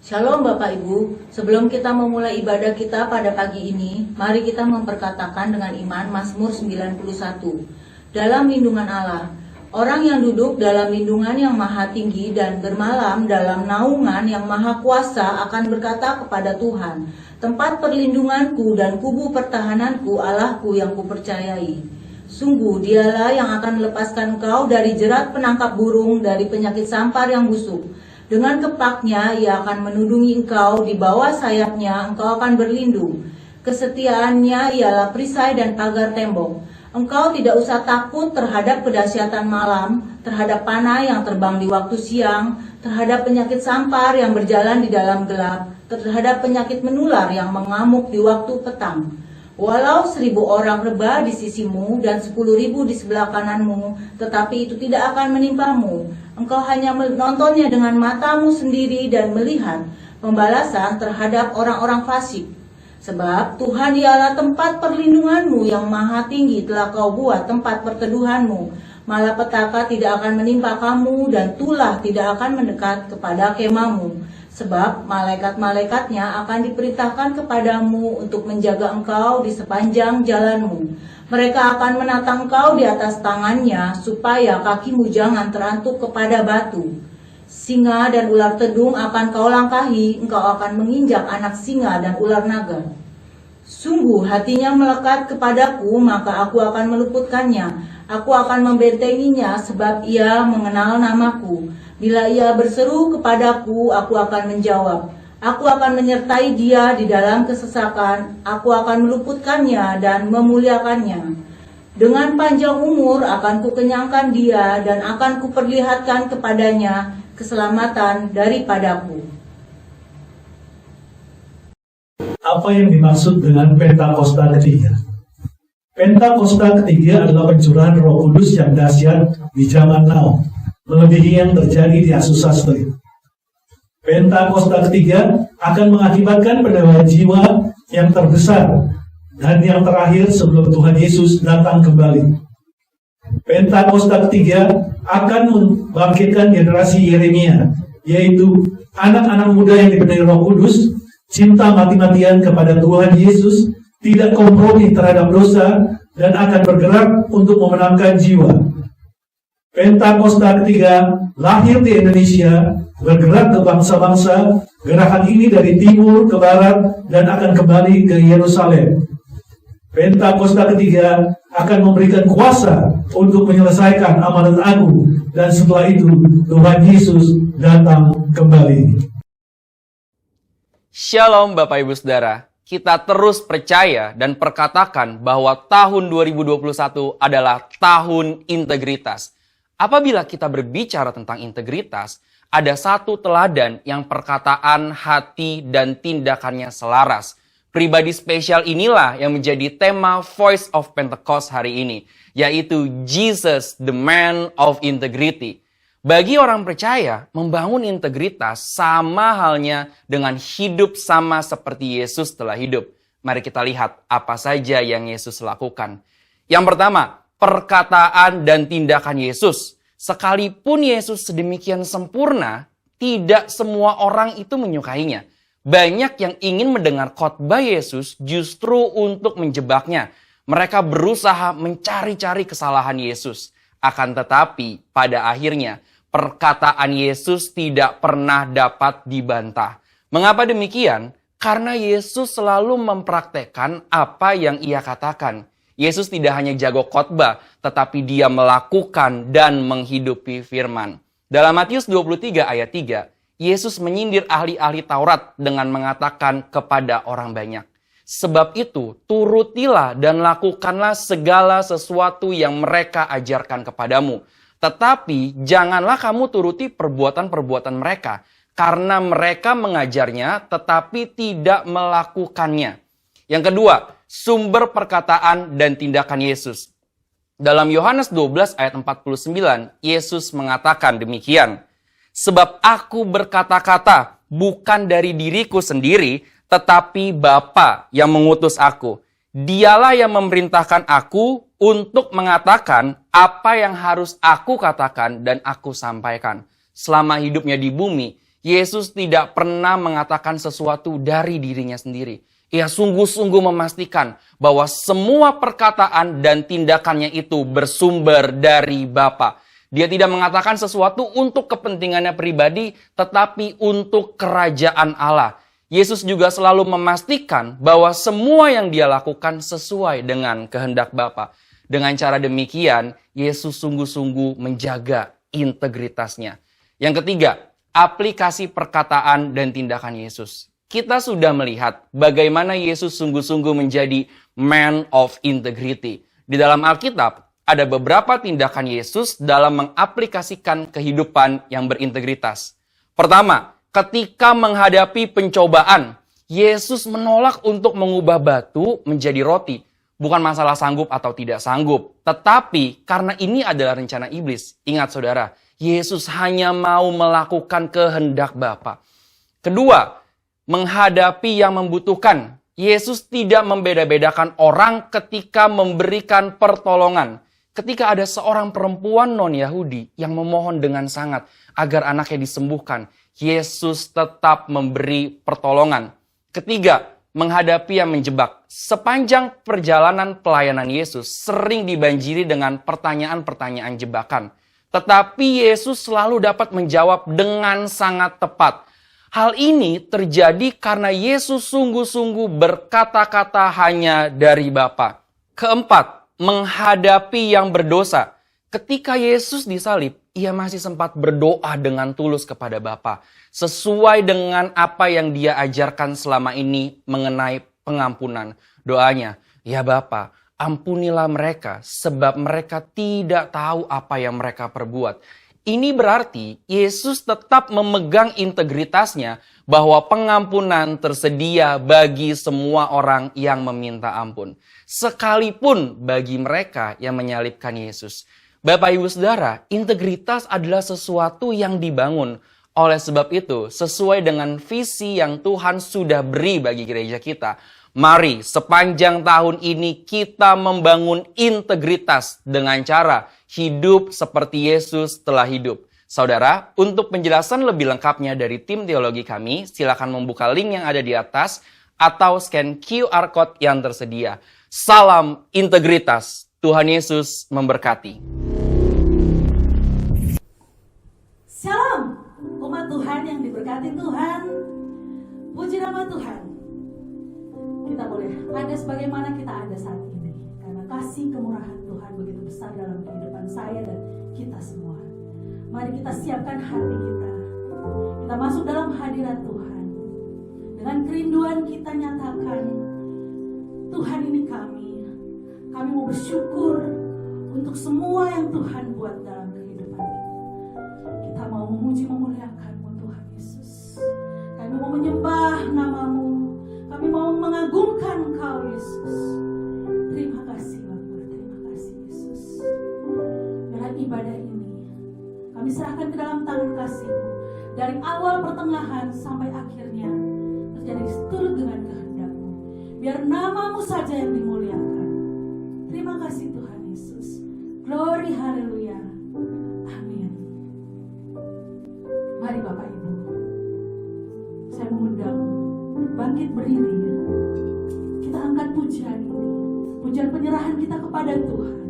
Shalom Bapak Ibu, sebelum kita memulai ibadah kita pada pagi ini, mari kita memperkatakan dengan iman Mazmur 91. Dalam lindungan Allah, orang yang duduk dalam lindungan yang maha tinggi dan bermalam dalam naungan yang maha kuasa akan berkata kepada Tuhan, tempat perlindunganku dan kubu pertahananku, Allahku yang kupercayai. Sungguh dialah yang akan melepaskan engkau dari jerat penangkap burung, dari penyakit sampar yang busuk. Dengan kepaknya ia akan menudungi engkau, di bawah sayapnya engkau akan berlindung. Kesetiaannya ialah perisai dan pagar tembok. Engkau tidak usah takut terhadap kedahsyatan malam, terhadap panah yang terbang di waktu siang, terhadap penyakit sampar yang berjalan di dalam gelap, terhadap penyakit menular yang mengamuk di waktu petang. Walau 1.000 orang rebah di sisimu dan 10.000 di sebelah kananmu, tetapi itu tidak akan menimpamu. Engkau hanya menontonnya dengan matamu sendiri dan melihat pembalasan terhadap orang-orang fasik. Sebab Tuhan ialah tempat perlindunganmu yang maha tinggi telah kau buat tempat perteduhanmu. Malapetaka tidak akan menimpa kamu dan tulah tidak akan mendekat kepada kemahmu. Sebab malaikat-malaikatnya akan diperintahkan kepadamu untuk menjaga engkau di sepanjang jalanmu. Mereka akan menatang engkau di atas tangannya, supaya kakimu jangan terantuk kepada batu. Singa dan ular tedung akan kau langkahi, engkau akan menginjak anak singa dan ular naga. Sungguh hatinya melekat kepadaku, maka aku akan meluputkannya. Aku akan membentenginya, sebab ia mengenal namaku. Bila ia berseru kepadaku, aku akan menjawab. Aku akan menyertai dia di dalam kesesakan. Aku akan meluputkannya dan memuliakannya. Dengan panjang umur akan kukenyangkan dia dan akan kuperlihatkan kepadanya keselamatan daripadaku. Apa yang dimaksud dengan Pentakosta ketiga? Pentakosta ketiga adalah pencurahan Roh Kudus yang dahsyat di zaman now, melebihi yang terjadi di Asusas. Pentakosta ketiga akan mengakibatkan pendewaan jiwa yang terbesar dan yang terakhir sebelum Tuhan Yesus datang kembali. Pentakosta ketiga akan membangkitkan generasi Yeremia, yaitu anak-anak muda yang dipenuhi Roh Kudus, cinta mati-matian kepada Tuhan Yesus, tidak kompromi terhadap dosa, dan akan bergerak untuk memenangkan jiwa. Pentakosta ketiga lahir di Indonesia, bergerak ke bangsa-bangsa. Gerakan ini dari timur ke barat dan akan kembali ke Yerusalem. Pentakosta ketiga akan memberikan kuasa untuk menyelesaikan amanat agung, dan setelah itu Tuhan Yesus datang kembali. Shalom Bapak Ibu Saudara, kita terus percaya dan perkatakan bahwa tahun 2021 adalah tahun integritas. Apabila kita berbicara tentang integritas, ada satu teladan yang perkataan, hati, dan tindakannya selaras. Pribadi spesial inilah yang menjadi tema Voice of Pentecost hari ini, yaitu Jesus, the man of integrity. Bagi orang percaya, membangun integritas sama halnya dengan hidup sama seperti Yesus telah hidup. Mari kita lihat apa saja yang Yesus lakukan. Yang pertama, perkataan dan tindakan Yesus. Sekalipun Yesus sedemikian sempurna, tidak semua orang itu menyukainya. Banyak yang ingin mendengar khotbah Yesus justru untuk menjebaknya. Mereka berusaha mencari-cari kesalahan Yesus. Akan tetapi, pada akhirnya, perkataan Yesus tidak pernah dapat dibantah. Mengapa demikian? Karena Yesus selalu mempraktekkan apa yang ia katakan. Yesus tidak hanya jago khotbah, tetapi dia melakukan dan menghidupi firman. Dalam Matius 23 ayat 3, Yesus menyindir ahli-ahli Taurat dengan mengatakan kepada orang banyak, sebab itu turutilah dan lakukanlah segala sesuatu yang mereka ajarkan kepadamu. Tetapi janganlah kamu turuti perbuatan-perbuatan mereka, karena mereka mengajarnya tetapi tidak melakukannya. Yang kedua, sumber perkataan dan tindakan Yesus. Dalam Yohanes 12 ayat 49, Yesus mengatakan demikian, sebab aku berkata-kata bukan dari diriku sendiri, tetapi Bapa yang mengutus aku. Dialah yang memerintahkan aku untuk mengatakan apa yang harus aku katakan dan aku sampaikan. Selama hidupnya di bumi, Yesus tidak pernah mengatakan sesuatu dari dirinya sendiri. Ia sungguh-sungguh memastikan bahwa semua perkataan dan tindakannya itu bersumber dari Bapa. Dia tidak mengatakan sesuatu untuk kepentingannya pribadi, tetapi untuk kerajaan Allah. Yesus juga selalu memastikan bahwa semua yang dia lakukan sesuai dengan kehendak Bapa. Dengan cara demikian, Yesus sungguh-sungguh menjaga integritasnya. Yang ketiga, aplikasi perkataan dan tindakan Yesus. Kita sudah melihat bagaimana Yesus sungguh-sungguh menjadi man of integrity. Di dalam Alkitab, ada beberapa tindakan Yesus dalam mengaplikasikan kehidupan yang berintegritas. Pertama, ketika menghadapi pencobaan, Yesus menolak untuk mengubah batu menjadi roti. Bukan masalah sanggup atau tidak sanggup, tetapi karena ini adalah rencana iblis. Ingat saudara, Yesus hanya mau melakukan kehendak Bapa. Kedua, menghadapi yang membutuhkan. Yesus tidak membeda-bedakan orang ketika memberikan pertolongan. Ketika ada seorang perempuan non-Yahudi yang memohon dengan sangat agar anaknya disembuhkan, Yesus tetap memberi pertolongan. Ketiga, menghadapi yang menjebak. Sepanjang perjalanan pelayanan Yesus sering dibanjiri dengan pertanyaan-pertanyaan jebakan. Tetapi Yesus selalu dapat menjawab dengan sangat tepat. Hal ini terjadi karena Yesus sungguh-sungguh berkata-kata hanya dari Bapa. Keempat, menghadapi yang berdosa. Ketika Yesus disalib, ia masih sempat berdoa dengan tulus kepada Bapa, sesuai dengan apa yang dia ajarkan selama ini mengenai pengampunan. Doanya, ya Bapa, ampunilah mereka sebab mereka tidak tahu apa yang mereka perbuat. Ini berarti Yesus tetap memegang integritasnya bahwa pengampunan tersedia bagi semua orang yang meminta ampun. Sekalipun bagi mereka yang menyalibkan Yesus. Bapak Ibu Saudara, integritas adalah sesuatu yang dibangun. Oleh sebab itu, sesuai dengan visi yang Tuhan sudah beri bagi gereja kita, mari sepanjang tahun ini kita membangun integritas dengan cara hidup seperti Yesus telah hidup. Saudara, untuk penjelasan lebih lengkapnya dari tim teologi kami, silakan membuka link yang ada di atas atau scan QR Code yang tersedia. Salam integritas. Tuhan Yesus memberkati. Shalom, umat Tuhan yang diberkati Tuhan. Puji nama Tuhan. Kita boleh ada sebagaimana kita ada saat ini. Karena kasih kemurahan Tuhan begitu besar dalam kehidupan saya dan kita semua. Mari kita siapkan hati kita. Kita masuk dalam hadirat Tuhan. Dengan kerinduan kita nyatakan, Tuhan ini kami. Kami mau bersyukur untuk semua yang Tuhan buat dalam kehidupan kita. Kita mau memuji memuliakan-Mu Tuhan Yesus. Kami mau menyembah nama-Mu. Kami mau mengagungkan Engkau Yesus. Terima kasih Bapa, terima kasih Yesus. Dalam ibadah ini kami serahkan ke dalam tangan kasih-Mu. Dari awal pertengahan sampai akhirnya terjadi seturut dengan kehendak-Mu. Biar nama-Mu saja yang dimuliakan. Terima kasih Tuhan Yesus. Glory, haleluya. Amin. Mari Bapak Ibu, saya mengundang bangkit berdiri. Kita angkat pujian ini, pujian penyerahan kita kepada Tuhan.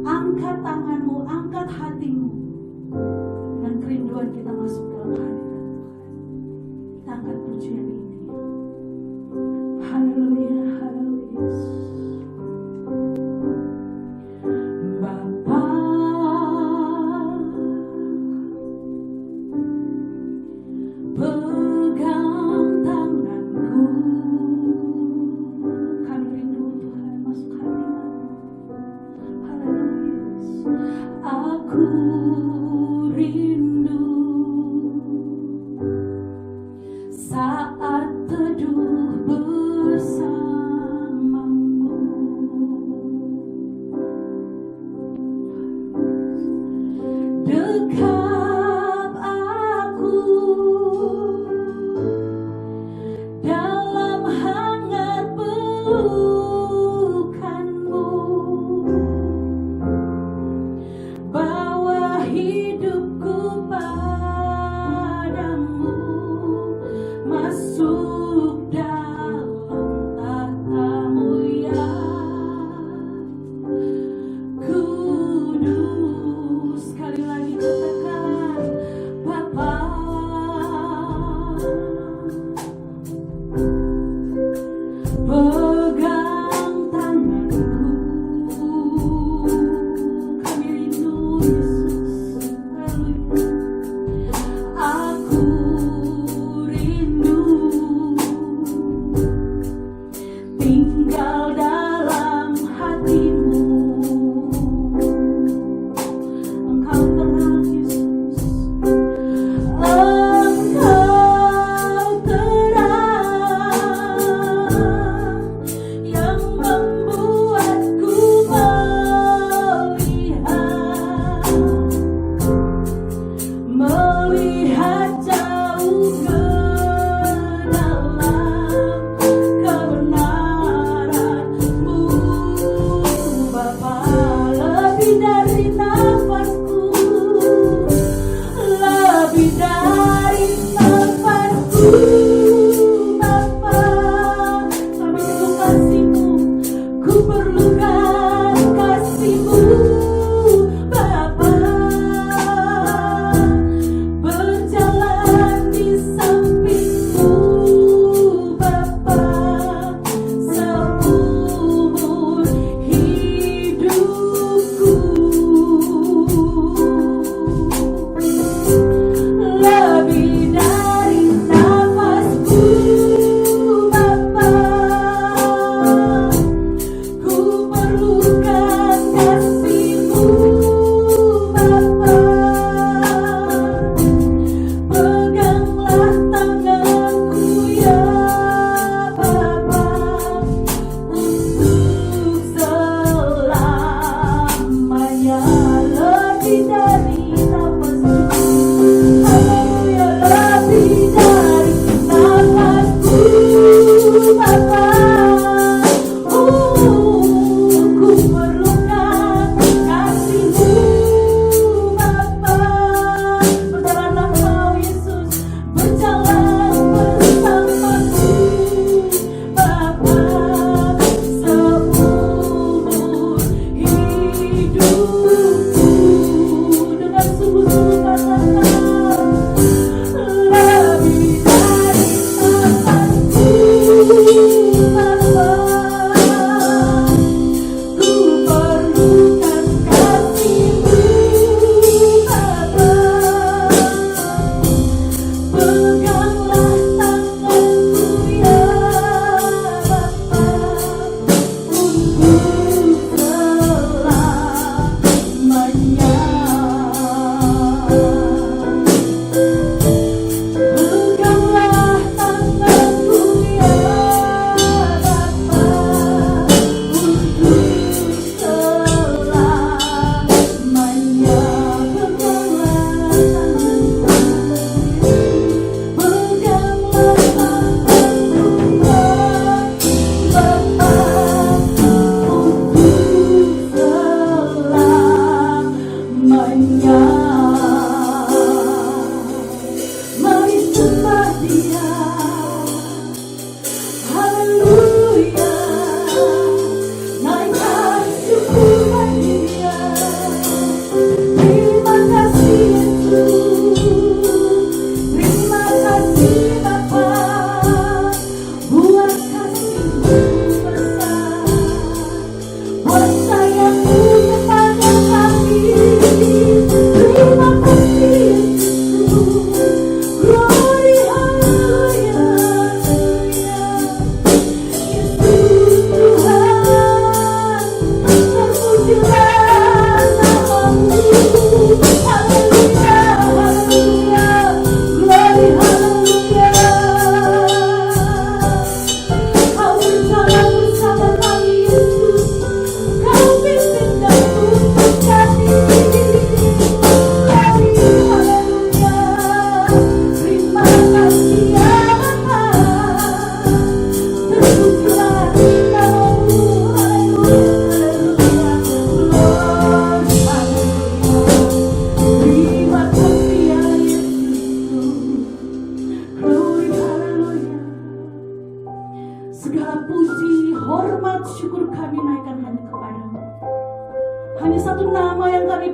Angkat tanganmu, angkat hatimu. Dengan kerinduan kita masuk dalam hadirat Tuhan. Kita angkat pujian ini. Haleluya, haleluya. Bapa, pegang tanganku. Kami rindu Tuhan masuk hadirat-Mu. Haleluya. Aku rindu saat teduh bersamamu. Dekap aku dalam hangat pelukan-Mu. Bawa hidupku padamu.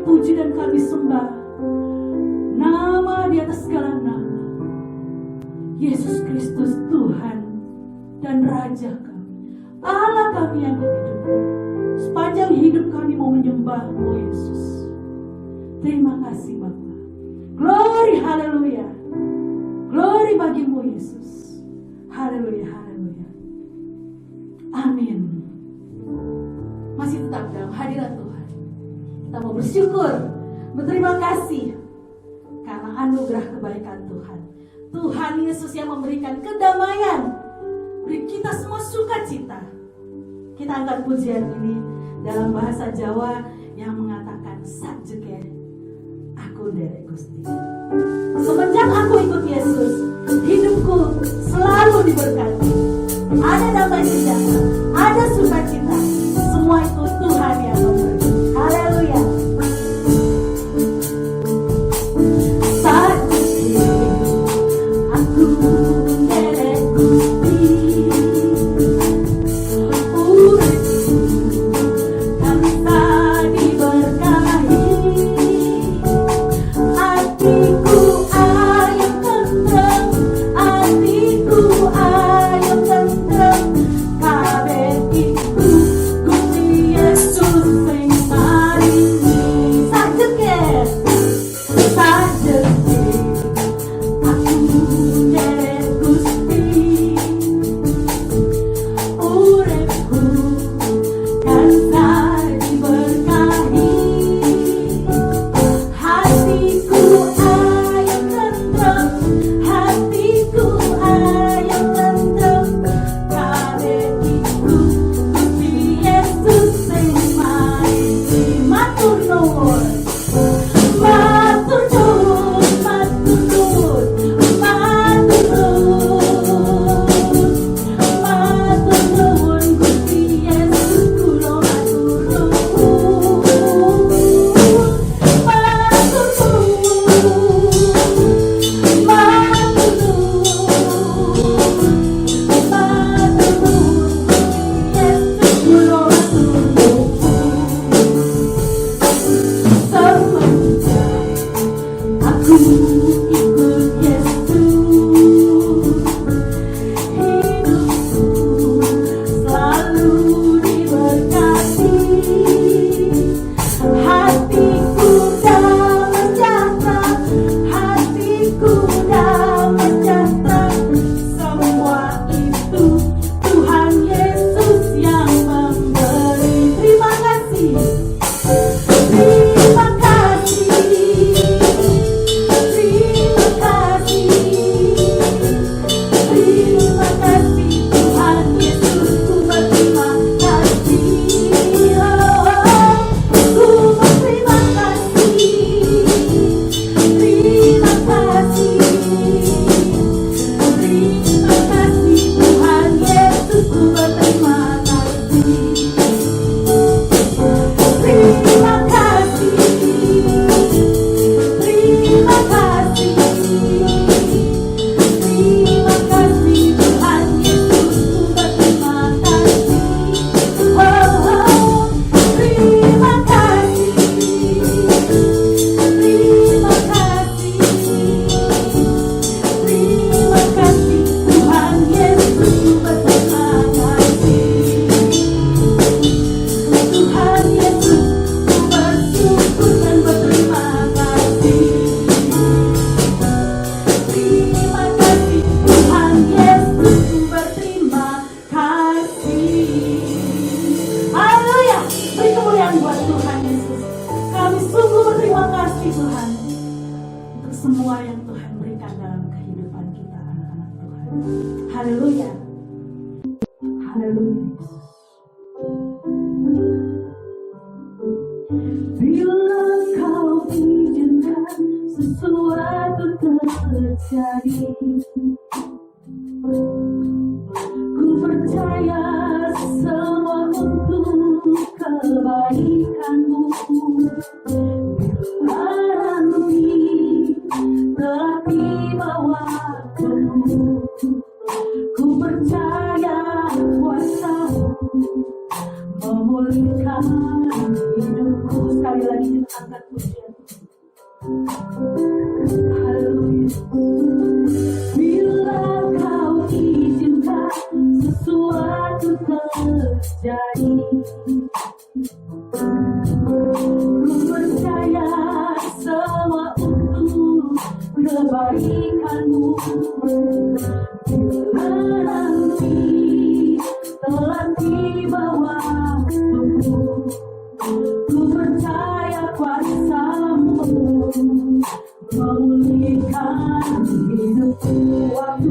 puji dan kami sembah nama di atas segala nama, Yesus Kristus Tuhan dan Raja kami, Allah kami yang hidup. Sepanjang hidup kami mau menyembah-Mu Yesus. Terima kasih Bapa. Glory, haleluya. Glory bagimu Yesus. Haleluya, haleluya. Amin. Masih tetap dalam hadirat Tuhan. Kita mau bersyukur, berterima kasih karena anugerah kebaikan Tuhan. Tuhan Yesus yang memberikan kedamaian, beri kita semua sukacita. Kita angkat pujian ini dalam bahasa Jawa yang mengatakan sajeke aku derek Gusti. Semenjak aku ikut Yesus, hidupku selalu diberkati. Ada damai sejahtera, ada sukacita. Semua itu Tuhan yang memberi. Haleluya. Sajeke aku derek Gusti. Haleluya. Haleluya. Bila kau izinkan sesuatu terjadi, ku percaya semua untuk kebaikanmu. Nanti telah tiba waktumu, ku percaya kuasa-Mu memulihkan hidupku. Sekali lagi kita angkat puji. Bila kau izinkan sesuatu terjadi, ku percaya semua untuk kebaikanmu. Bila nanti telah tiba waktumu, ku percaya kuasa-Mu memulihkan hidupku. Waktu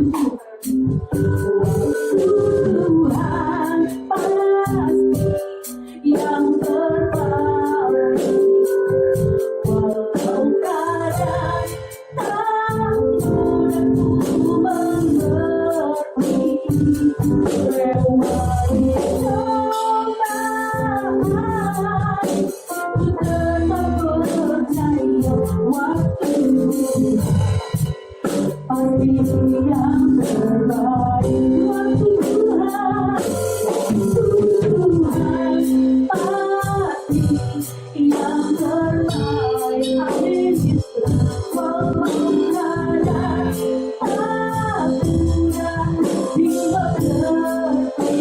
Tuhan pasti yang terbaik, walau keadaan tak mudah ku mengerti. Lewati cobaan, ku tetap percaya waktu pasti yang terbaik. Waktu Tuhan pasti yang terbaik. Amin. Walau keadaan tak mudah dimengerti,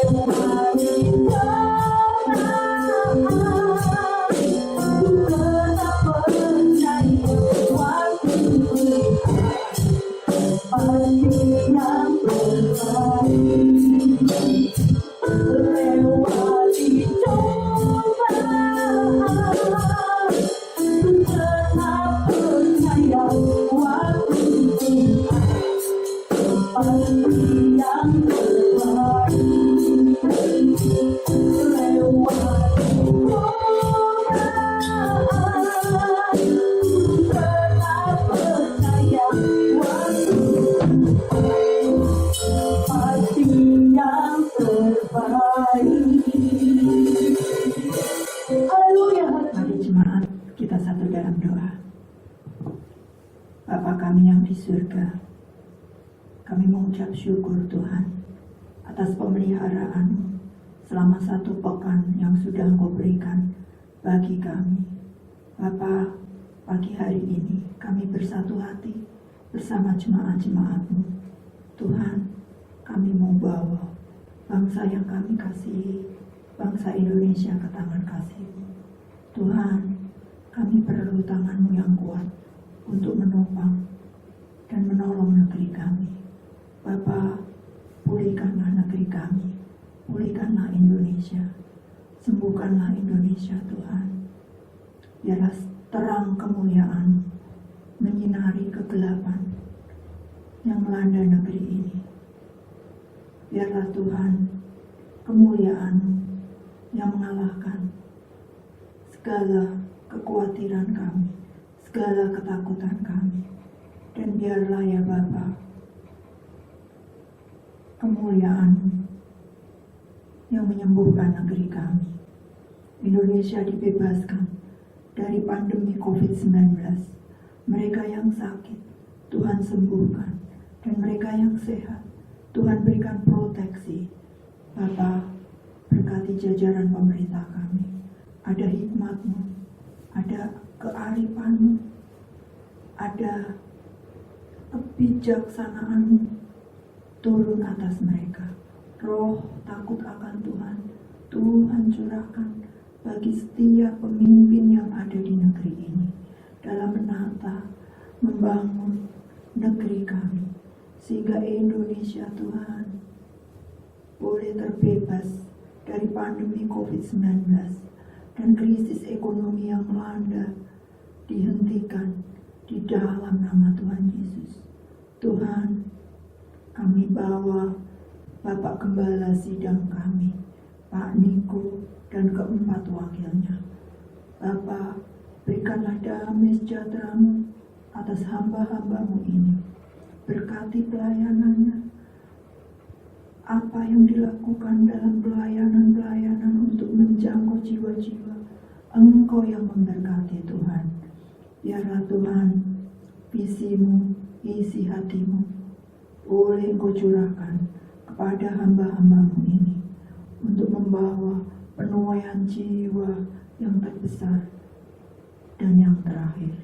lewati cobaan, ku tetap percaya waktu pasti yang terbaik. Lewati cobaan, ku tetap percaya waktu pasti yang terbaik. Lewati cobaan, ku tetap percaya waktu pasti yang terbaik. Haleluya. Mari jemaat kita satu dalam doa. Bapa kami yang di surga, kami mengucap syukur Tuhan atas pemeliharaan selama 1 pekan yang sudah Engkau berikan bagi kami. Bapa, pagi hari ini kami bersatu hati bersama jemaat-jemaat-Mu. Tuhan, kami mau bawa bangsa yang kami kasihi, bangsa Indonesia ke tangan kasih-Mu. Tuhan, kami perlu tangan-Mu yang kuat untuk menopang dan menolong negeri kami. Bapa, pulihkanlah negeri kami, pulihkanlah Indonesia, sembuhkanlah Indonesia Tuhan. Biarlah terang kemuliaan menyinari kegelapan yang melanda negeri ini. Biarlah Tuhan kemuliaan yang mengalahkan segala kekhawatiran kami, segala ketakutan kami. Dan biarlah ya Bapa, kemuliaan yang menyembuhkan negeri kami. Indonesia dibebaskan dari pandemi COVID-19. Mereka yang sakit, Tuhan sembuhkan. Dan mereka yang sehat, Tuhan berikan proteksi. Bapa, berkati jajaran pemerintah kami. Ada hikmat-Mu, ada kearifan-Mu, ada kebijaksanaan-Mu turun atas mereka. Roh takut akan Tuhan, Tuhan curahkan bagi setiap pemimpin yang ada di negeri ini dalam menata, membangun negeri kami, sehingga Indonesia Tuhan boleh terbebas dari pandemi COVID-19 dan krisis ekonomi yang melanda dihentikan di dalam nama Tuhan Yesus. Tuhan, kami bawa Bapak Gembala sidang kami, Pak Niko dan keempat wakilnya. Bapa, berikanlah damai sejahtera-Mu atas hamba-hamba-Mu ini. Berkati pelayanannya. Apa yang dilakukan dalam pelayanan-pelayanan untuk menjangkau jiwa-jiwa, Engkau yang memberkati Tuhan. Biarlah Tuhan, visi-Mu, isi hati-Mu, boleh Engkau curahkan kepada hamba-hamba-Mu ini untuk membawa penuaian jiwa yang terbesar dan yang terakhir.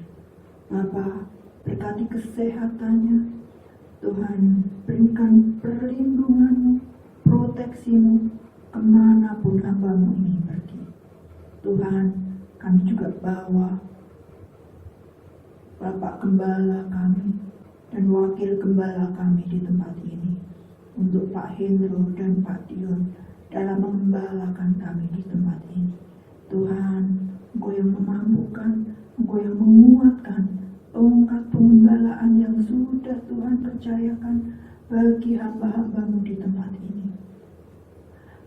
Bapa, berkati kesehatannya. Tuhan, berikan perlindungan-Mu, proteksi-Mu kemanapun hamba-Mu ini pergi. Tuhan, kami juga bawa Bapak Gembala kami dan Wakil Gembala kami di tempat ini, untuk Pak Hendro dan Pak Dion dalam mengembalakan kami di tempat ini. Tuhan, Engkau yang memampukan, Engkau yang menguatkan tongkat pengembalaan yang sudah Tuhan percayakan bagi hamba-hamba-Mu di tempat ini.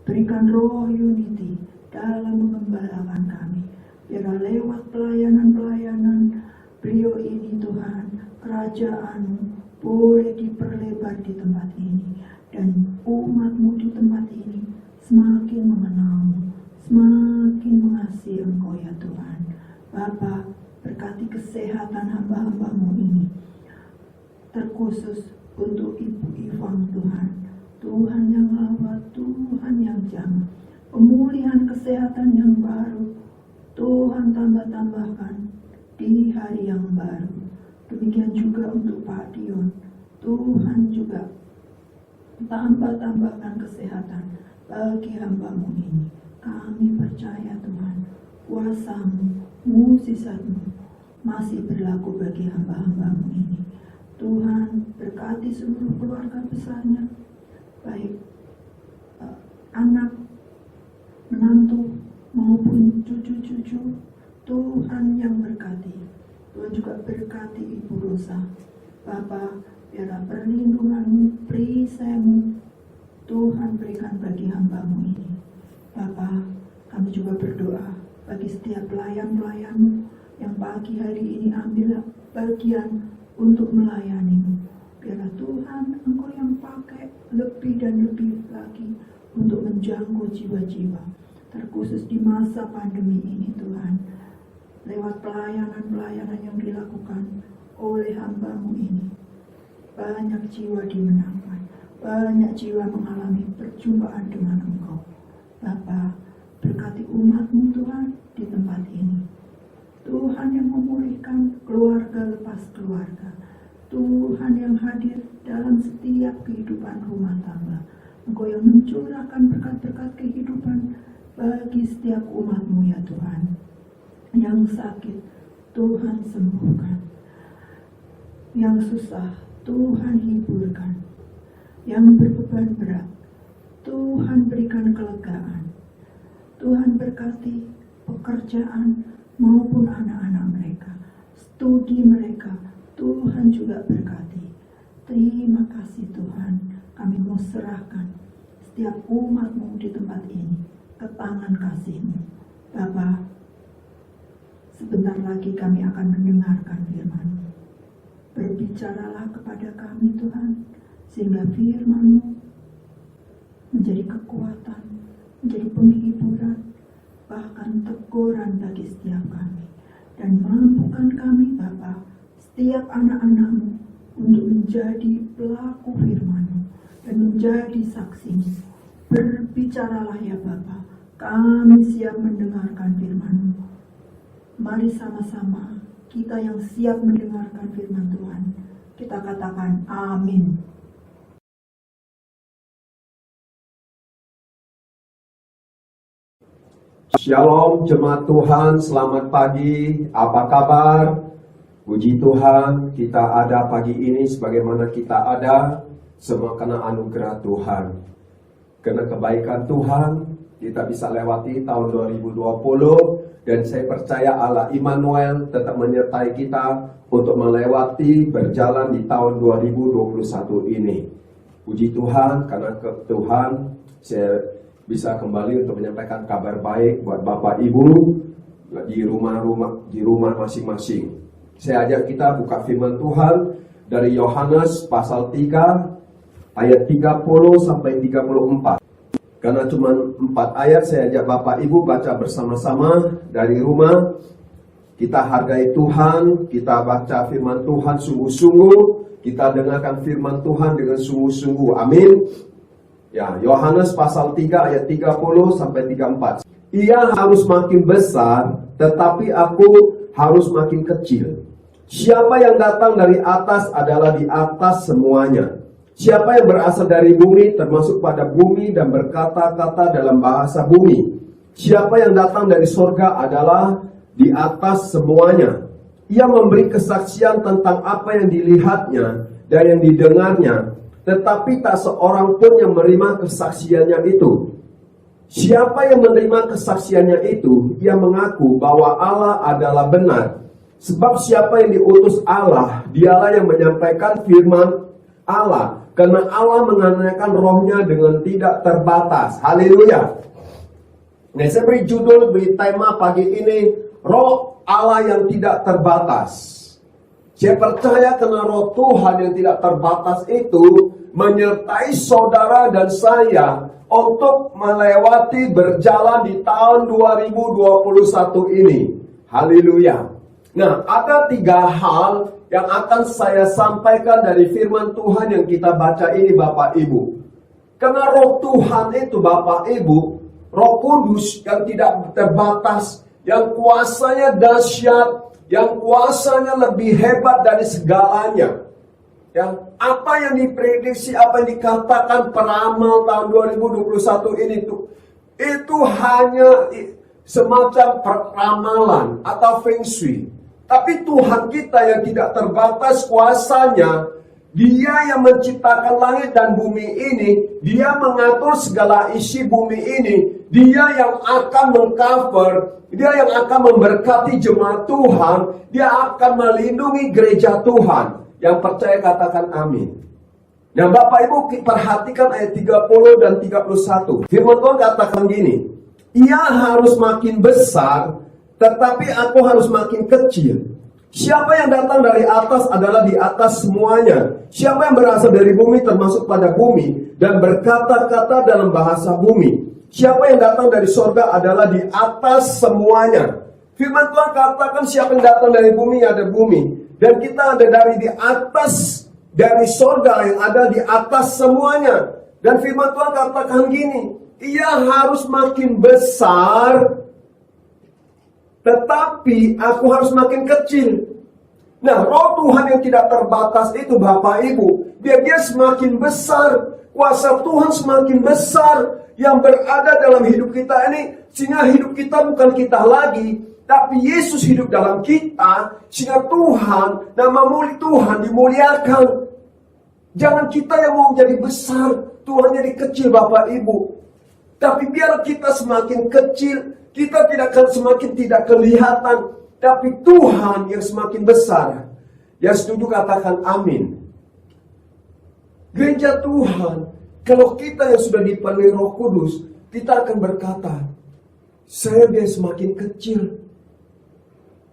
Berikan roh unity dalam mengembalakan kami. Biarlah lewat pelayanan-pelayanan beliau ini Tuhan, kerajaan-Mu boleh diperlebar di tempat ini. Dan umat-Mu di tempat ini semakin mengenal-Mu, semakin mengasihi Engkau ya Tuhan. Bapa, berkati kesehatan hamba-hamba-Mu ini, terkhusus untuk Ibu Ivang Tuhan. Tuhan yang lawat, Tuhan yang jamah, pemulihan kesehatan yang baru, Tuhan tambah-tambahkan di hari yang baru. Demikian juga untuk Pak Dion, Tuhan juga tambah-tambahkan kesehatan bagi hamba-Mu ini. Kami percaya Tuhan, kuasa-Mu, mukjizat-Mu masih berlaku bagi hamba-hamba-Mu ini. Tuhan, berkati seluruh keluarga besarnya, baik anak, menantu, maupun cucu-cucu. Tuhan yang berkati. Tuhan juga berkati Ibu Rosa. Bapa, biarlah perlindungan-Mu, perisai-Mu Tuhan berikan bagi hamba-Mu ini. Bapa, kami juga berdoa bagi setiap pelayan-pelayan-Mu yang pagi hari ini ambil bagian untuk melayani-Mu. Biarlah Tuhan, Engkau yang pakai lebih dan lebih lagi untuk menjangkau jiwa-jiwa, terkhusus di masa pandemi ini Tuhan. Lewat pelayanan-pelayanan yang dilakukan oleh hamba-Mu ini, banyak jiwa dimenangkan, banyak jiwa mengalami perjumpaan dengan Engkau. Bapa, berkati umat-Mu Tuhan di tempat ini. Tuhan yang memulihkan keluarga lepas keluarga. Tuhan yang hadir dalam setiap kehidupan rumah tangga. Engkau yang mencurahkan berkat-berkat kehidupan bagi setiap umat-Mu ya Tuhan. Yang sakit, Tuhan sembuhkan. Yang susah, Tuhan hiburkan. Yang berbeban berat, Tuhan berikan kelegaan. Tuhan berkati pekerjaan maupun anak-anak mereka, studi mereka, Tuhan juga berkati. Terima kasih Tuhan, kami mau serahkan setiap umat-Mu di tempat ini ke tangan kasih-Mu. Bapa, sebentar lagi kami akan mendengarkan firman-Mu. Berbicaralah kepada kami Tuhan, sehingga firman-Mu menjadi kekuatan, menjadi penghiburan, bahkan teguran bagi setiap kami. Dan mampukan kami Bapa, setiap anak-anak-Mu untuk menjadi pelaku firman-Mu dan menjadi saksi-Mu. Berbicaralah ya Bapa, kami siap mendengarkan firman-Mu. Mari sama-sama kita yang siap mendengarkan firman Tuhan, kita katakan amin. Shalom jemaat Tuhan, selamat pagi, apa kabar? Puji Tuhan, kita ada pagi ini sebagaimana kita ada, semua karena anugerah Tuhan. Karena kebaikan Tuhan, kita bisa lewati tahun 2020, dan saya percaya Allah Immanuel tetap menyertai kita untuk melewati berjalan di tahun 2021 ini. Puji Tuhan, karena Tuhan saya bisa kembali untuk menyampaikan kabar baik buat Bapak Ibu di rumah masing-masing. Saya ajak kita buka firman Tuhan dari Yohanes pasal 3 ayat 30 sampai 34. Karena cuma 4 ayat, saya ajak Bapak Ibu baca bersama-sama dari rumah. Kita hargai Tuhan, kita baca firman Tuhan sungguh-sungguh, kita dengarkan firman Tuhan dengan sungguh-sungguh. Amin. Ya, Yohanes pasal 3 ayat 30 sampai 34. Ia harus makin besar, tetapi aku harus makin kecil. Siapa yang datang dari atas adalah di atas semuanya. Siapa yang berasal dari bumi termasuk pada bumi dan berkata-kata dalam bahasa bumi. Siapa yang datang dari sorga adalah di atas semuanya. Ia memberi kesaksian tentang apa yang dilihatnya dan yang didengarnya, tetapi tak seorang pun yang menerima kesaksiannya itu. Siapa yang menerima kesaksiannya itu, ia mengaku bahwa Allah adalah benar. Sebab siapa yang diutus Allah, dialah yang menyampaikan firman Allah. Karena Allah mengaruniakan rohnya dengan tidak terbatas. Haleluya. Nah, saya beri judul, beri tema pagi ini, Roh Allah yang tidak terbatas. Saya percaya karena roh Tuhan yang tidak terbatas itu menyertai saudara dan saya untuk melewati berjalan di tahun 2021 ini. Haleluya. Nah, ada 3 hal yang akan saya sampaikan dari firman Tuhan yang kita baca ini, Bapak Ibu. Karena roh Tuhan itu, Bapak Ibu, Roh Kudus yang tidak terbatas, yang kuasanya dahsyat, yang kuasanya lebih hebat dari segalanya. Ya, apa yang diprediksi, apa yang dikatakan peramal tahun 2021 ini itu hanya semacam peramalan atau feng shui. Tapi Tuhan kita yang tidak terbatas kuasanya, Dia yang menciptakan langit dan bumi ini, Dia mengatur segala isi bumi ini, Dia yang akan mengcover, Dia yang akan memberkati jemaat Tuhan, Dia akan melindungi gereja Tuhan. Yang percaya katakan amin. Nah, Bapak Ibu perhatikan ayat 30 dan 31. Firman Tuhan katakan gini, Ia harus makin besar, tetapi aku harus makin kecil. Siapa yang datang dari atas adalah di atas semuanya. Siapa yang berasal dari bumi termasuk pada bumi dan berkata-kata dalam bahasa bumi. Siapa yang datang dari sorga adalah di atas semuanya. Firman Tuhan katakan siapa yang datang dari bumi ada bumi. Dan kita ada dari di atas, dari sorga yang ada di atas semuanya. Dan firman Tuhan katakan gini, Ia harus makin besar, tetapi aku harus makin kecil. Nah, roh Tuhan yang tidak terbatas itu, Bapak Ibu, biar dia semakin besar, kuasa Tuhan semakin besar yang berada dalam hidup kita ini, sehingga hidup kita bukan kita lagi, tapi Yesus hidup dalam kita, sehingga Tuhan, nama mulia Tuhan dimuliakan. Jangan kita yang mau jadi besar, Tuhan jadi kecil, Bapak Ibu. Tapi biar kita semakin kecil, kita tidak akan semakin tidak kelihatan, tapi Tuhan yang semakin besar. Yang setuju katakan amin. Gereja Tuhan, kalau kita yang sudah dipenuhi Roh Kudus, kita akan berkata, saya biar semakin kecil,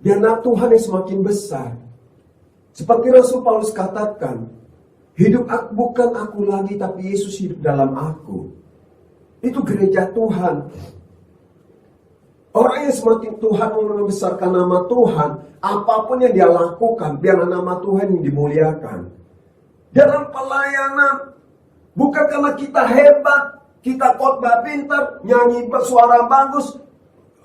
biar Tuhan yang semakin besar. Seperti Rasul Paulus katakan, hidup aku bukan aku lagi, tapi Yesus hidup dalam aku. Itu gereja Tuhan. Orang yang semakin Tuhan membesarkan nama Tuhan, apapun yang dia lakukan, biar nama Tuhan yang dimuliakan. Dalam pelayanan, bukan karena kita hebat, kita khotbah pintar, nyanyi bersuara bagus,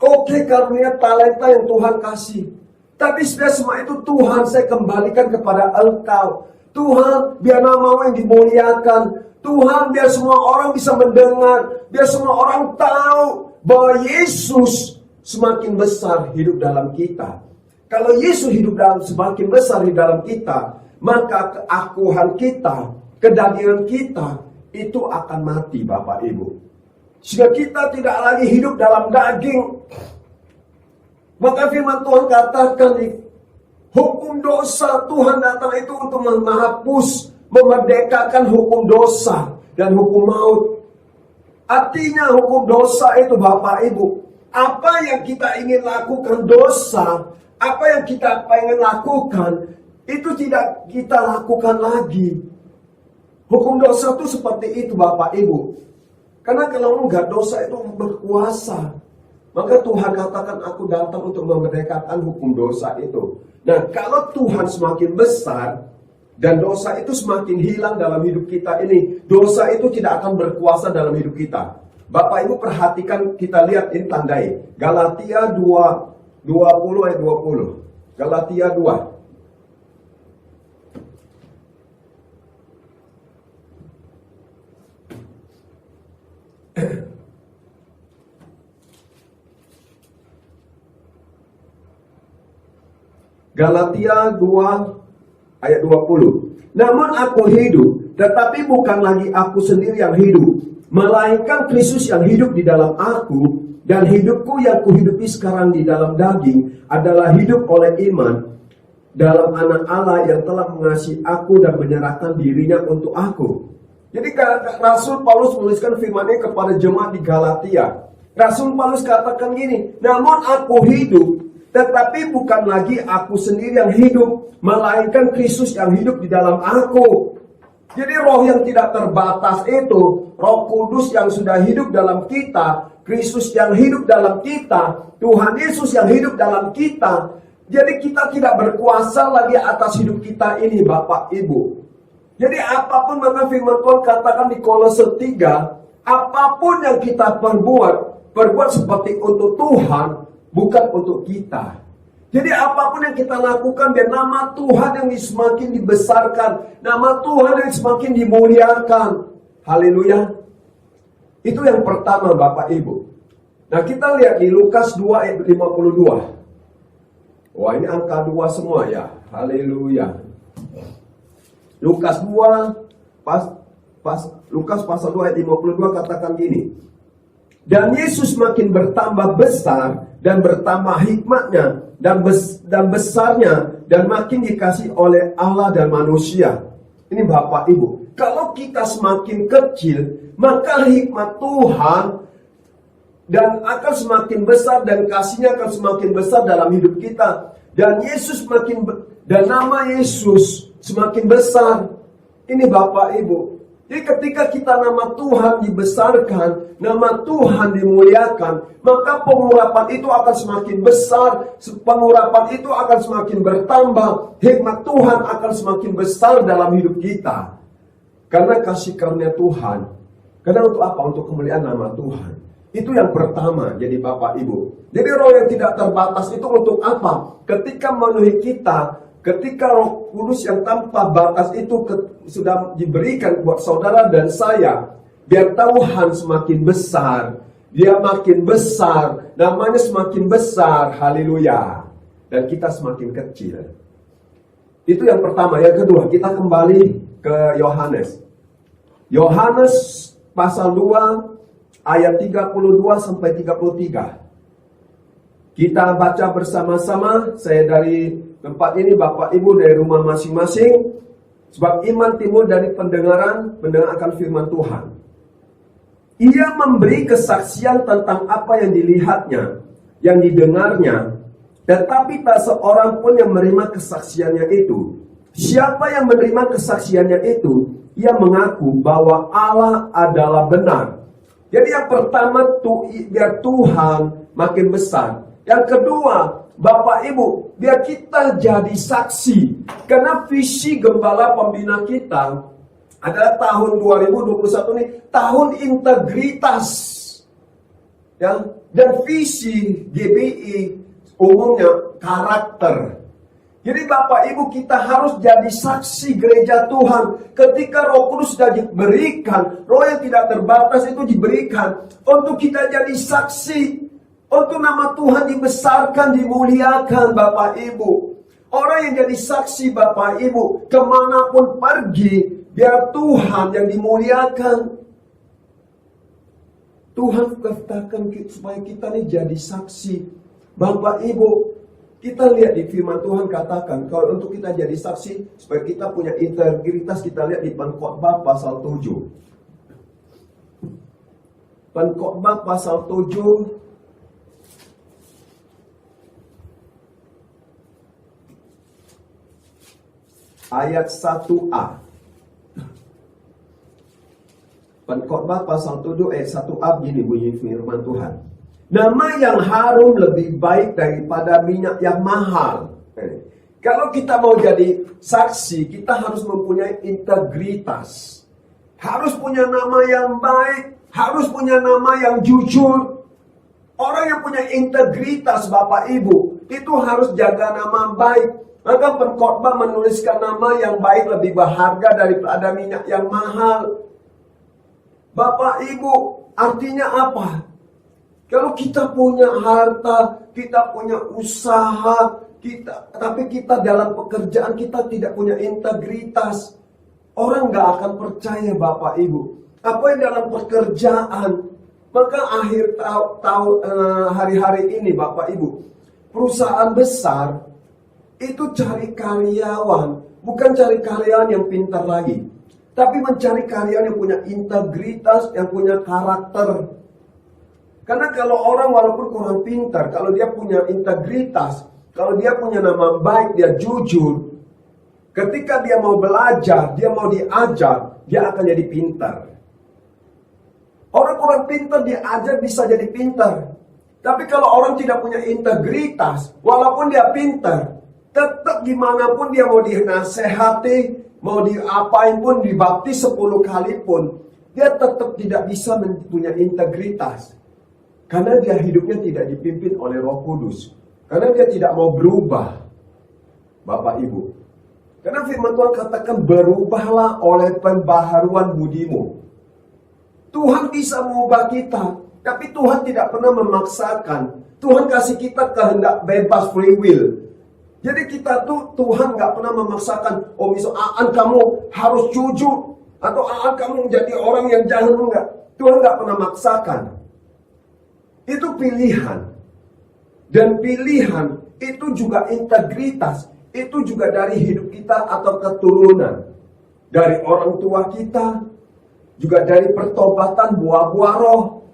oke, karunia talenta yang Tuhan kasih. Tapi sudah semua itu Tuhan, saya kembalikan kepada Engkau. Tuhan, biar namamu yang dimuliakan. Tuhan, biar semua orang bisa mendengar. Biar semua orang tahu bahwa Yesus semakin besar hidup dalam kita. Kalau Yesus hidup semakin besar di dalam kita, maka keakuhan kita, kedagingan kita, itu akan mati, Bapak Ibu. Sehingga kita tidak lagi hidup dalam daging. Maka firman Tuhan katakan di hukum dosa, Tuhan datang itu untuk menghapus, memerdekakan hukum dosa dan hukum maut. Artinya hukum dosa itu, Bapak Ibu, apa yang kita ingin lakukan dosa, apa yang kita pengen lakukan, itu tidak kita lakukan lagi. Hukum dosa itu seperti itu, Bapak Ibu. Karena kalau enggak, dosa itu berkuasa. Maka Tuhan katakan, aku datang untuk memerdekakan hukum dosa itu. Nah, kalau Tuhan semakin besar, dan dosa itu semakin hilang dalam hidup kita ini, dosa itu tidak akan berkuasa dalam hidup kita. Bapak Ibu perhatikan, kita lihat ini tandai. Galatia 2:20 ayat 20. Galatia 2. Galatia 2 ayat 20. Namun aku hidup, tetapi bukan lagi aku sendiri yang hidup, melainkan Kristus yang hidup di dalam aku, dan hidupku yang kuhidupi sekarang di dalam daging adalah hidup oleh iman dalam Anak Allah yang telah mengasihi aku dan menyerahkan dirinya untuk aku. Jadi Rasul Paulus menuliskan firman ini kepada jemaat di Galatia. Rasul Paulus katakan gini, namun aku hidup, tetapi bukan lagi aku sendiri yang hidup, melainkan Kristus yang hidup di dalam aku. Jadi roh yang tidak terbatas itu, Roh Kudus yang sudah hidup dalam kita, Kristus yang hidup dalam kita, Tuhan Yesus yang hidup dalam kita. Jadi kita tidak berkuasa lagi atas hidup kita ini, Bapak Ibu. Jadi apapun mana firman Tuhan katakan di Kolose 3, apapun yang kita perbuat seperti untuk Tuhan, bukan untuk kita. Jadi apapun yang kita lakukan, dan nama Tuhan yang semakin dibesarkan, nama Tuhan yang semakin dimuliakan. Haleluya. Itu yang pertama, Bapak Ibu. Nah, kita lihat di Lukas 2 ayat 52. Wah, ini angka 2 semua ya. Haleluya. Lukas 2 Lukas pasal 2 ayat 52 katakan gini. Dan Yesus makin bertambah besar dan bertambah hikmatnya dan besarnya dan makin dikasih oleh Allah dan manusia. Ini Bapak Ibu, kalau kita semakin kecil, maka hikmat Tuhan dan akan semakin besar dan kasihnya akan semakin besar dalam hidup kita. Dan Yesus dan nama Yesus semakin besar. Ini Bapak Ibu. Jadi ketika kita nama Tuhan dibesarkan, nama Tuhan dimuliakan, maka pengurapan itu akan semakin besar, pengurapan itu akan semakin bertambah, hikmat Tuhan akan semakin besar dalam hidup kita. Karena kasih karunia Tuhan. Karena untuk apa? Untuk kemuliaan nama Tuhan. Itu yang pertama, jadi Bapak Ibu. Jadi roh yang tidak terbatas itu untuk apa? Ketika memenuhi kita, ketika Roh Kudus yang tanpa batas itu sudah diberikan buat saudara dan saya, biar Tuhan semakin besar, dia makin besar, namanya semakin besar, haleluya. Dan kita semakin kecil. Itu yang pertama. Yang kedua, kita kembali ke Yohanes. Yohanes pasal 2 ayat 32 sampai 33. Kita baca bersama-sama. Saya dari tempat ini, Bapak Ibu dari rumah masing-masing. Sebab iman timbul dari pendengaran akan firman Tuhan. Ia memberi kesaksian tentang apa yang dilihatnya, yang didengarnya, tetapi tak seorang pun yang menerima kesaksiannya itu. Siapa yang menerima kesaksiannya itu, ia mengaku bahwa Allah adalah benar. Jadi yang pertama biar Tuhan makin besar. Yang kedua, Bapak Ibu, biar kita jadi saksi. Karena visi gembala pembina kita adalah tahun 2021 ini tahun integritas. Ya, dan visi GBI umumnya karakter. Jadi Bapak Ibu, kita harus jadi saksi gereja Tuhan. Ketika Roh Kudus sudah diberikan, roh yang tidak terbatas itu diberikan untuk kita jadi saksi. Untuk nama Tuhan dibesarkan, dimuliakan Bapak Ibu. Orang yang jadi saksi Bapak Ibu, kemanapun pergi, biar Tuhan yang dimuliakan. Tuhan katakan supaya kita ini jadi saksi. Bapak Ibu, kita lihat di firman Tuhan katakan, kalau untuk kita jadi saksi, supaya kita punya integritas, kita lihat di Pengkhotbah pasal 7. Pengkhotbah pasal 7, ayat 1a. Pengkhotbah pasal 7 ayat 1a begini bunyi firman Tuhan. Nama yang harum lebih baik daripada minyak yang mahal. Kalau kita mau jadi saksi, kita harus mempunyai integritas. Harus punya nama yang baik, harus punya nama yang jujur. Orang yang punya integritas Bapak Ibu, itu harus jaga nama baik. Maka pengkhotbah menuliskan nama yang baik lebih berharga daripada minyak yang mahal. Bapak Ibu, artinya apa? Kalau kita punya harta, kita punya usaha, tapi kita dalam pekerjaan kita tidak punya integritas, orang gak akan percaya Bapak Ibu. Apa yang dalam pekerjaan? Maka akhir hari-hari ini Bapak Ibu, perusahaan besar itu cari karyawan, bukan cari karyawan yang pintar lagi, tapi mencari karyawan yang punya integritas, yang punya karakter. Karena kalau orang walaupun kurang pintar, kalau dia punya integritas, kalau dia punya nama baik, dia jujur, ketika dia mau belajar, dia mau diajar, dia akan jadi pintar. Orang kurang pintar diajar bisa jadi pintar. Tapi kalau orang tidak punya integritas, walaupun dia pintar, tetap gimana pun dia mau dinasehati, mau diapain pun, dibaptis 10 kali pun, dia tetap tidak bisa punya integritas. Karena dia hidupnya tidak dipimpin oleh Roh Kudus. Karena dia tidak mau berubah. Bapak Ibu. Karena firman Tuhan katakan, berubahlah oleh pembaharuan budimu. Tuhan bisa mengubah kita, tapi Tuhan tidak pernah memaksakan. Tuhan kasih kita kehendak bebas, free will. Jadi kita tuh, Tuhan gak pernah memaksakan, oh misalnya kamu harus jujur, atau kamu menjadi orang yang jahat, enggak. Tuhan gak pernah maksakan. Itu pilihan. Dan pilihan itu juga integritas. Itu juga dari hidup kita atau keturunan. Dari orang tua kita. Juga dari pertobatan buah-buah roh.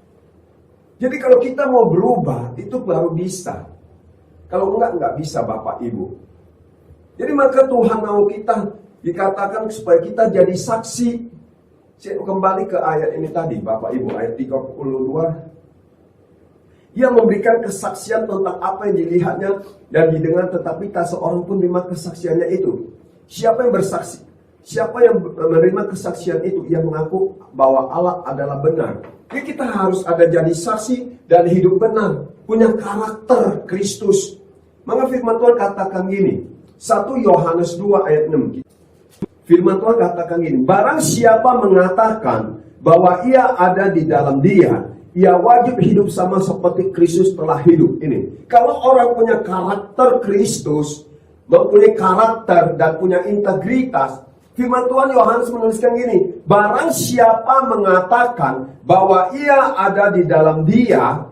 Jadi kalau kita mau berubah, itu baru bisa. Kalau enggak bisa Bapak Ibu. Jadi maka Tuhan mau kita dikatakan supaya kita jadi saksi. Saya kembali ke ayat ini tadi Bapak Ibu, ayat 32. Ia memberikan kesaksian tentang apa yang dilihatnya dan didengar, tetapi tak seorang pun menerima kesaksiannya itu. Siapa yang bersaksi? Siapa yang menerima kesaksian itu? Yang mengaku bahwa Allah adalah benar. Jadi kita harus ada jadi saksi dan hidup benar. Punya karakter Kristus. Maka firman Tuhan katakan gini. 1 Yohanes 2 ayat 6. Firman Tuhan katakan gini. Barang siapa mengatakan bahwa ia ada di dalam dia, ia wajib hidup sama seperti Kristus telah hidup. Ini. Kalau orang punya karakter Kristus, mempunyai karakter dan punya integritas, firman Tuhan Yohanes menuliskan gini, barang siapa mengatakan bahwa ia ada di dalam dia,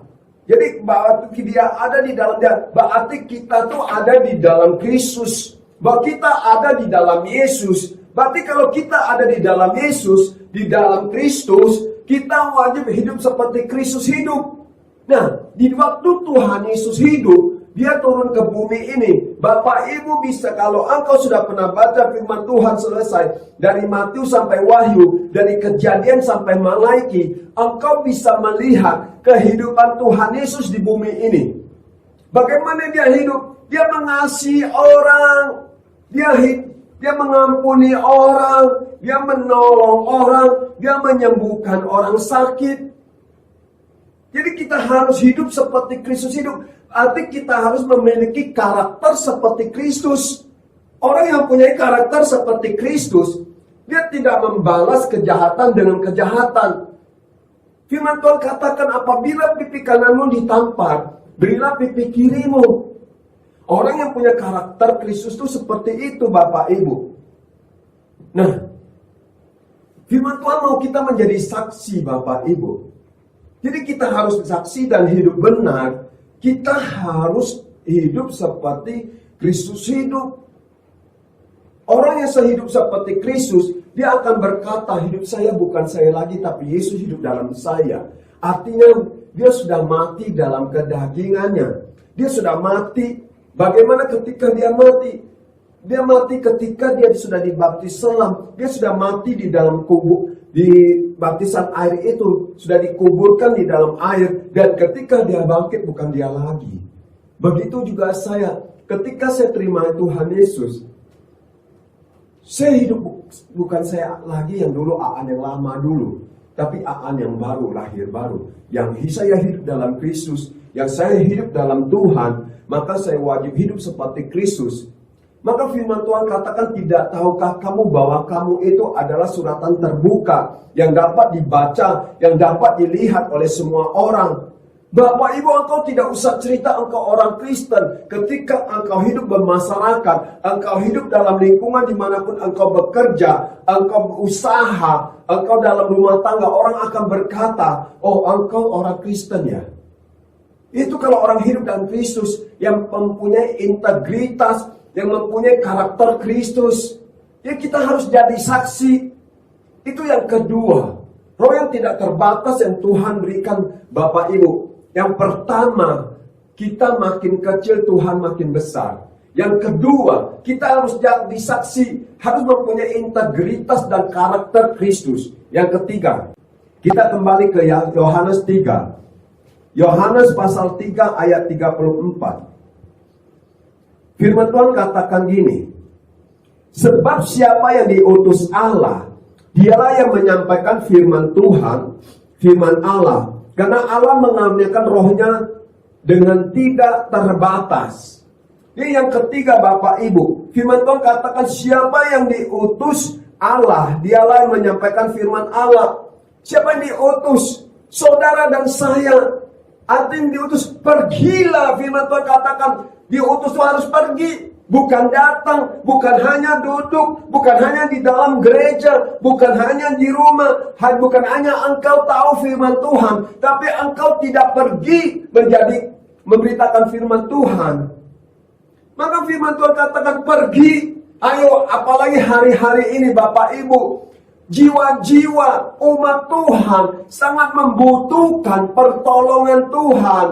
jadi bahwa dia ada di dalam dia, berarti kita tuh ada di dalam Kristus, bahwa kita ada di dalam Yesus. Berarti kalau kita ada di dalam Yesus, di dalam Kristus, kita wajib hidup seperti Kristus hidup. Nah, di waktu Tuhan Yesus hidup, dia turun ke bumi ini. Bapak Ibu bisa, kalau engkau sudah pernah baca firman Tuhan selesai, dari Matius sampai Wahyu, dari Kejadian sampai Malaiki, engkau bisa melihat kehidupan Tuhan Yesus di bumi ini. Bagaimana dia hidup? Dia mengasihi orang, dia mengampuni orang, dia menolong orang, dia menyembuhkan orang sakit. Jadi kita harus hidup seperti Kristus hidup. Arti kita harus memiliki karakter seperti Kristus. Orang yang punya karakter seperti Kristus, dia tidak membalas kejahatan dengan kejahatan. Firman Tuhan katakan, apabila pipi kananmu ditampar, berilah pipi kirimu. Orang yang punya karakter Kristus itu seperti itu Bapak Ibu. Nah, firman Tuhan mau kita menjadi saksi Bapak Ibu. Jadi kita harus saksi dan hidup benar. Kita harus hidup seperti Kristus hidup. Orang yang sehidup seperti Kristus, dia akan berkata, hidup saya bukan saya lagi, tapi Yesus hidup dalam saya. Artinya, dia sudah mati dalam kedagingannya. Dia sudah mati. Bagaimana ketika dia mati? Dia mati ketika dia sudah dibaptis selam. Dia sudah mati di dalam kubur. Di baptisan air itu sudah dikuburkan di dalam air, dan ketika dia bangkit bukan dia lagi. Begitu juga saya, ketika saya terima Tuhan Yesus, saya hidup bukan saya lagi yang dulu, Aan yang lama dulu, tapi Aan yang baru, lahir baru, yang saya hidup dalam Kristus, yang saya hidup dalam Tuhan. maka saya wajib hidup seperti Kristus. Maka firman Tuhan katakan, tidak tahukah kamu bahwa kamu itu adalah suratan terbuka yang dapat dibaca, yang dapat dilihat oleh semua orang. Bapak Ibu, engkau tidak usah cerita engkau orang Kristen. Ketika engkau hidup bermasyarakat, engkau hidup dalam lingkungan dimanapun engkau bekerja, engkau berusaha, engkau dalam rumah tangga, orang akan berkata, oh engkau orang Kristen ya. Itu kalau orang hidup dalam Kristus, yang mempunyai integritas, yang mempunyai karakter Kristus. Ya kita harus jadi saksi. Itu yang kedua. Roh yang tidak terbatas yang Tuhan berikan Bapak Ibu. Yang pertama, kita makin kecil, Tuhan makin besar. Yang kedua, kita harus jadi saksi, harus mempunyai integritas dan karakter Kristus. Yang ketiga, kita kembali ke Yohanes 3. Yohanes pasal 3 ayat 34. Firman Tuhan katakan gini, sebab siapa yang diutus Allah, dialah yang menyampaikan firman Tuhan, firman Allah. Karena Allah mengaruniakan rohnya dengan tidak terbatas. Ini yang ketiga Bapak Ibu. Firman Tuhan katakan siapa yang diutus Allah, dialah yang menyampaikan firman Allah. Siapa yang diutus? Saudara dan saya. Artinya diutus, pergilah. Firman Tuhan katakan diutus itu harus pergi. Bukan datang, bukan hanya duduk, bukan hanya di dalam gereja, bukan hanya di rumah, bukan hanya engkau tahu firman Tuhan, tapi engkau tidak pergi memberitakan firman Tuhan. Maka firman Tuhan katakan pergi. Ayo, apalagi hari-hari ini Bapak Ibu, jiwa-jiwa umat Tuhan sangat membutuhkan pertolongan Tuhan.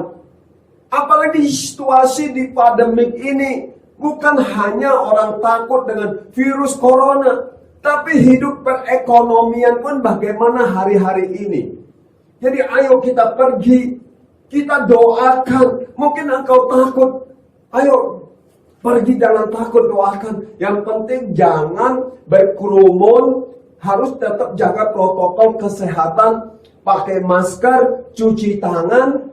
Apalagi di situasi di pandemik ini. Bukan hanya orang takut dengan virus corona, tapi hidup perekonomian pun bagaimana hari-hari ini. Jadi ayo kita pergi, kita doakan. Mungkin engkau takut, ayo pergi, jangan takut, doakan. Yang penting jangan berkerumun, harus tetap jaga protokol kesehatan, pakai masker, cuci tangan.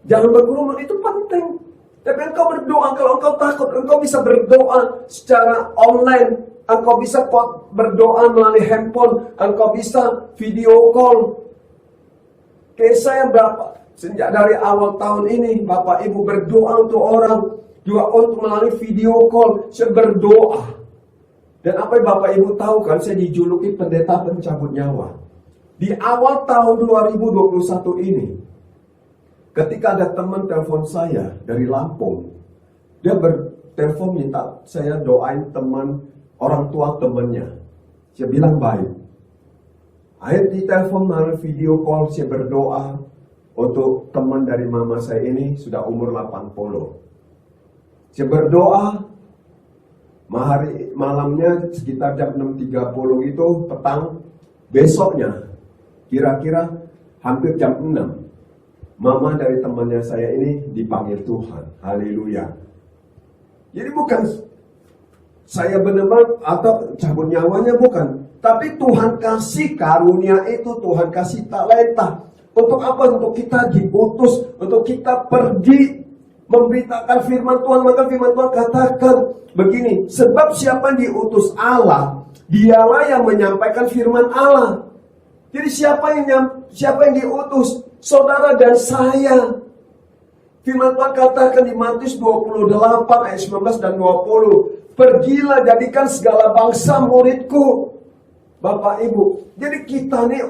Jangan berkerumun, itu penting. Tapi engkau berdoa, kalau engkau takut, engkau bisa berdoa secara online. Engkau bisa berdoa melalui handphone. Engkau bisa video call. Kayak saya sejak dari awal tahun ini, Bapak Ibu berdoa untuk orang. Juga untuk melalui video call, saya berdoa. Dan apa yang Bapak Ibu tahu kan, saya dijuluki pendeta pencabut nyawa. Di awal tahun 2021 ini, ketika ada teman telepon saya dari Lampung, dia bertelepon minta saya doain orang tua temannya. Saya bilang baik. Akhirnya di telepon melalui video call, saya berdoa untuk teman dari mama saya ini sudah umur 80. Saya berdoa, malamnya sekitar jam 6.30 itu petang, besoknya kira-kira hampir jam 6. Mama dari temannya saya ini dipanggil Tuhan. Haleluya. Jadi bukan saya benar-benar atau cabut nyawanya, bukan. Tapi Tuhan kasih karunia itu, Tuhan kasih talenta. Untuk apa? Untuk kita diutus, untuk kita pergi memberitakan firman Tuhan. Maka firman Tuhan katakan begini, sebab siapa yang diutus Allah, dialah yang menyampaikan firman Allah. Jadi siapa yang diutus? Saudara dan saya. Firman Tuhan katakan di Matius 28 ayat 19 dan 20. Pergilah, jadikan segala bangsa muridku. Bapak Ibu. Jadi kita nih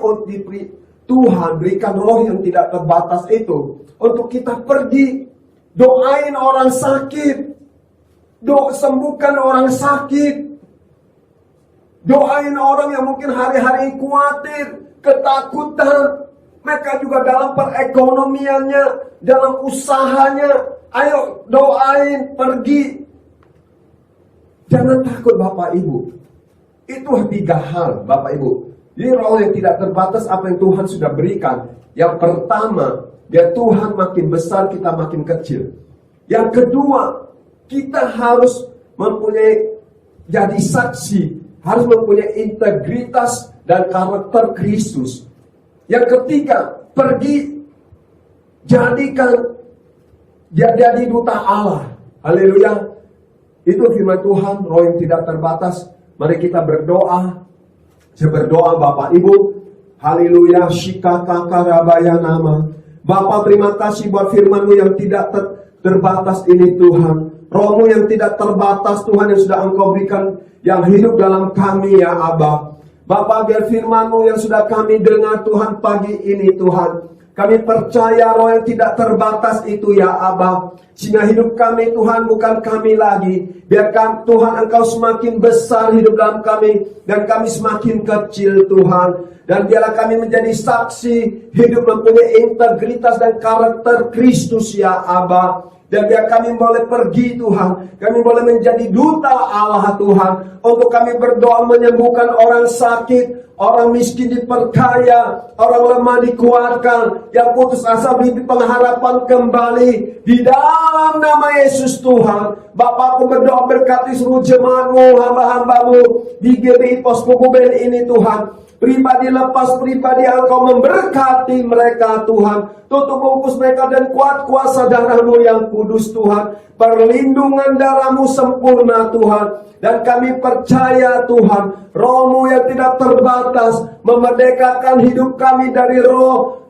Tuhan berikan roh yang tidak terbatas itu. Untuk kita pergi. Doain orang sakit. Sembuhkan orang sakit. Doain orang yang mungkin hari-hari khawatir, ketakutan. Mereka juga dalam perekonomiannya, dalam usahanya. Ayo doain, pergi. Jangan takut Bapak Ibu. Itu 3 hal Bapak Ibu. Jadi roh yang tidak terbatas apa yang Tuhan sudah berikan. Yang pertama, ya Tuhan makin besar, kita makin kecil. Yang kedua, kita harus jadi saksi. Harus mempunyai integritas dan karakter Kristus. Yang ketiga, pergi, jadikan dia jadi duta Allah. Haleluya. Itu firman Tuhan, roh yang tidak terbatas. Mari kita berdoa. Saya berdoa Bapak Ibu. Haleluya. Shikakakarabaya nama. Bapak, terima kasih buat firman-Mu yang tidak terbatas ini Tuhan. Roh-Mu yang tidak terbatas Tuhan yang sudah Engkau berikan, yang hidup dalam kami ya Abba. Bapak, biar firman-Mu yang sudah kami dengar Tuhan pagi ini Tuhan, kami percaya roh yang tidak terbatas itu ya Abba. Sehingga hidup kami Tuhan bukan kami lagi. Biarkan Tuhan Engkau semakin besar hidup dalam kami, dan kami semakin kecil Tuhan. Dan biarlah kami menjadi saksi hidup mempunyai integritas dan karakter Kristus ya Abba. Dan biar kami boleh pergi Tuhan, kami boleh menjadi duta Allah Tuhan, untuk kami berdoa menyembuhkan orang sakit, orang miskin diperkaya, orang lemah dikuatkan, yang putus asa beri pengharapan kembali. Di dalam nama Yesus Tuhan, Bapa, aku berdoa berkati seluruh jemaat-Mu, hamba-hamba-Mu di GBI Posko Buben ini Tuhan. Pribadi lepas pribadi, Engkau memberkati mereka Tuhan. Tutup bungkus mereka dan kuat kuasa darah-Mu yang kudus Tuhan. Perlindungan darah-Mu sempurna Tuhan. Dan kami percaya Tuhan, Roh-Mu yang tidak terbatas memerdekakan hidup kami dari roh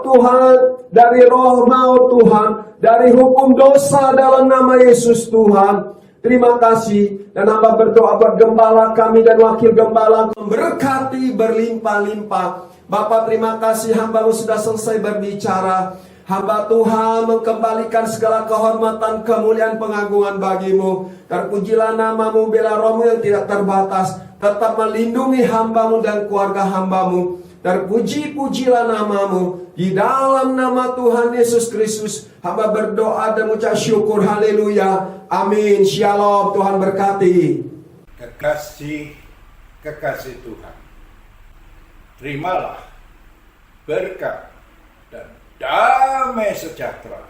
Tuhan, dari roh maut Tuhan, dari hukum dosa dalam nama Yesus Tuhan. Terima kasih, dan hamba berdoa buat gembala kami dan wakil gembala, memberkati berlimpah-limpah. Bapak, terima kasih, hamba-Mu sudah selesai berbicara. Hamba Tuhan mengembalikan segala kehormatan, kemuliaan, pengagungan bagi-Mu. Terpujilah nama-Mu, bela Roh-Mu yang tidak terbatas, tetap melindungi hamba-Mu dan keluarga hamba-Mu. Terpuji-pujilah nama-Mu. Di dalam nama Tuhan Yesus Kristus, hamba berdoa dan mengucap syukur. Haleluya. Amin. Shalom. Tuhan berkati. Kekasih Tuhan, terimalah berkat dan damai sejahtera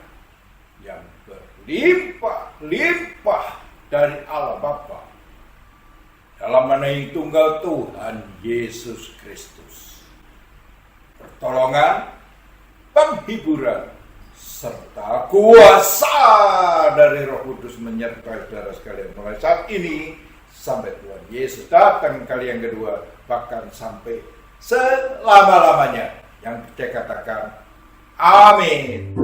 yang berlimpah-limpah dari Allah Bapa dalam menaik tunggal Tuhan Yesus Kristus. Pertolongan, penghiburan, serta kuasa dari Roh Kudus menyertai saudara sekalian mulai saat ini sampai Tuhan Yesus datang kali yang kedua, bahkan sampai selama-lamanya. Yang kita katakan amin.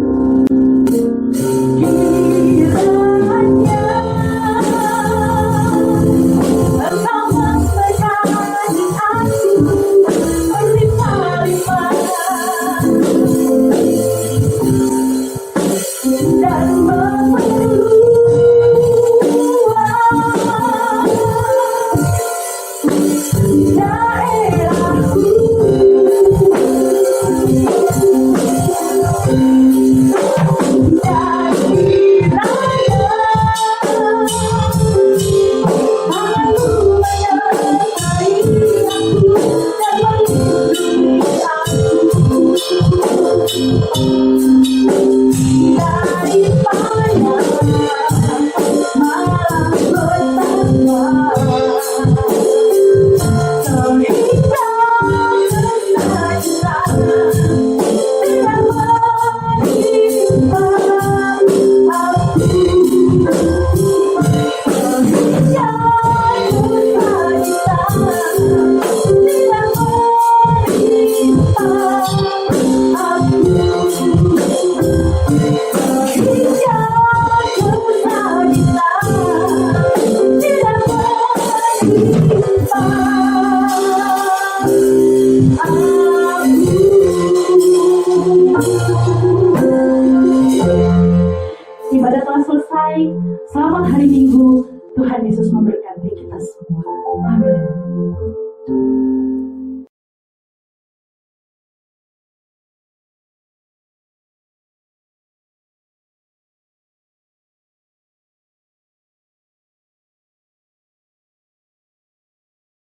Ibadah telah selesai. Selamat hari Minggu. Tuhan Yesus memberkati.